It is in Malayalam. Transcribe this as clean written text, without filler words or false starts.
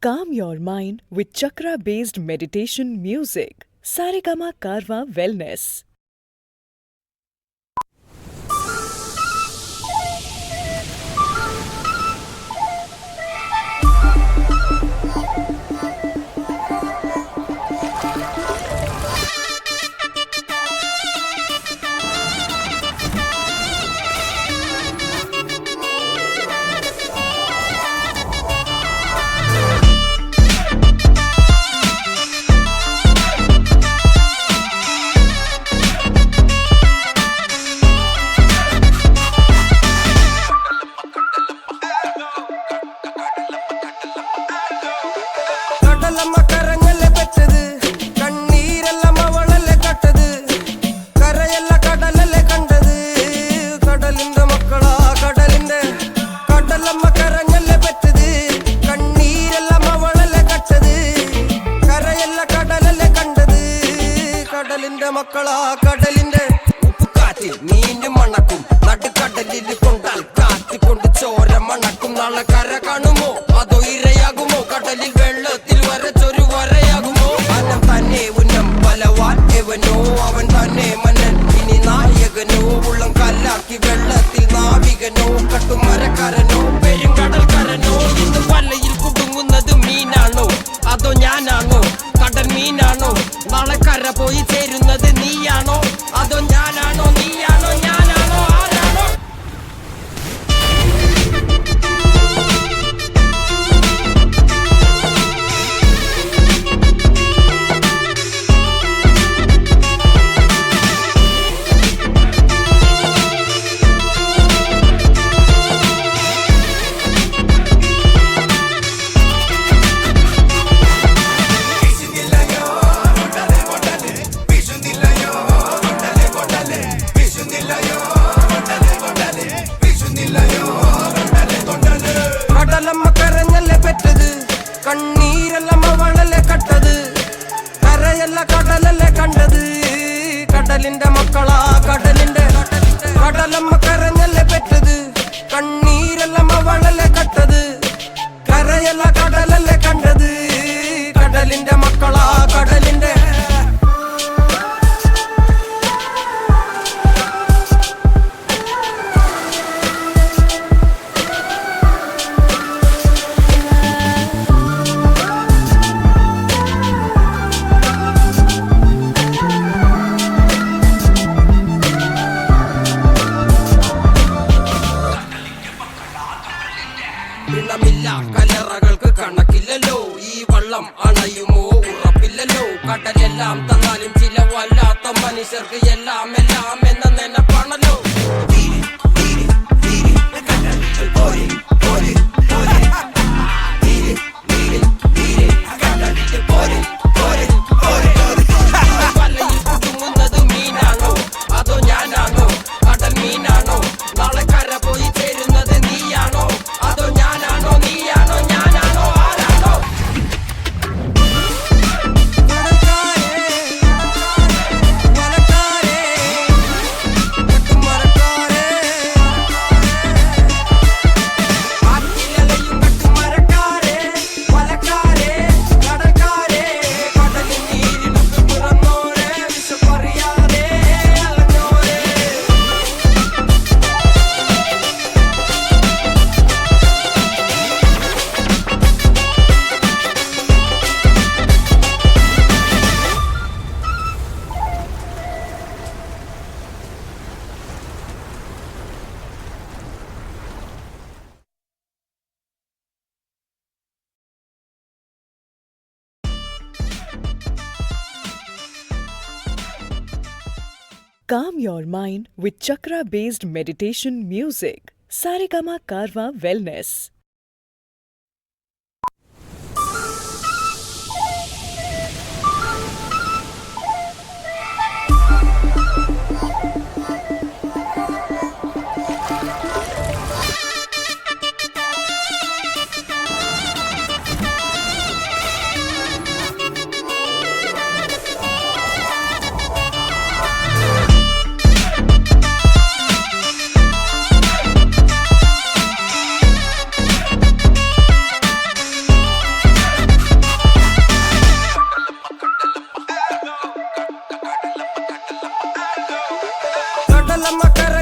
Calm your mind with chakra-based meditation music. Saregama Karwa Wellness. മക്കളാ കടലിന്റെ ഉപ്പുകാറ്റിൽ മീന് മണക്കും നടുക്കടലിൽ കൊണ്ടാൽ കാറ്റിക്കൊണ്ട് ചോര മണക്കും നാളെ കര കാണുമോ അതോ ഇരയാകുമോ കടലിൽ വെള്ളത്തിൽ വരച്ചൊരു വരയാകുമോ അനം തന്നെ ഉന്നം ബലവാൻ എവനോ അവൻ തന്നെ മന്നൻ ഇനി നായകനോ ഉള്ളം കല്ലാക്കി വെള്ളത്തിൽ നാവികനോ കട്ടുമരക്കാരനോ പെരുങ്കടൽക്കാരനോ ഇന്ന് വലയിൽ കുടുങ്ങുന്നത് മീനാണോ അതോ ഞാനാണോ കടൽ മീനാണോ നാളെ കര പോയി ചേരുന്നത് നീയാണോ അതോ ഞാനാണോ നീയാണോ ഞാനാണോ ആരാണോ കടലമ്മ കരഞ്ഞല്ലേ പെറ്റത് കണ്ണീരെല്ലാം അവളല്ലേ കട്ടത് കരയല്ല കടലല്ലേ കണ്ടത് കടലിന്റെ മക്കളാ കടലിന്റെ കടലമ്മ കരഞ്ഞല്ലേ പെറ്റത് കണ്ണീരെല്ലാം അവളല്ലേ കട്ടത് കരയല്ല കടലല്ലേ കണ്ടത് കടലിന്റെ മക്കളാ കടലിന്റെ ില്ല കലറകൾക്ക് കണക്കില്ലല്ലോ ഈ വള്ളം അണയുമോ ഉറപ്പില്ലല്ലോ കടലെല്ലാം തന്നാലും ചില വല്ലാത്ത മനുഷ്യർക്ക് എല്ലാം എല്ലാം എന്ന നെനപ്പാണല്ലോ വലയിൽ കുടുങ്ങുന്നത് മീനാണോ അതോ ഞാനാണോ കടൽ മീനാണോ നാളെ കര പോയി ചേരുന്നത് നീയാണോ അതോ ഞാനാണോ നീയാണോ ഞാനാണോ ആരാണോ Calm your mind with chakra-based meditation music. Saregama Karwa Wellness. മലമക്കര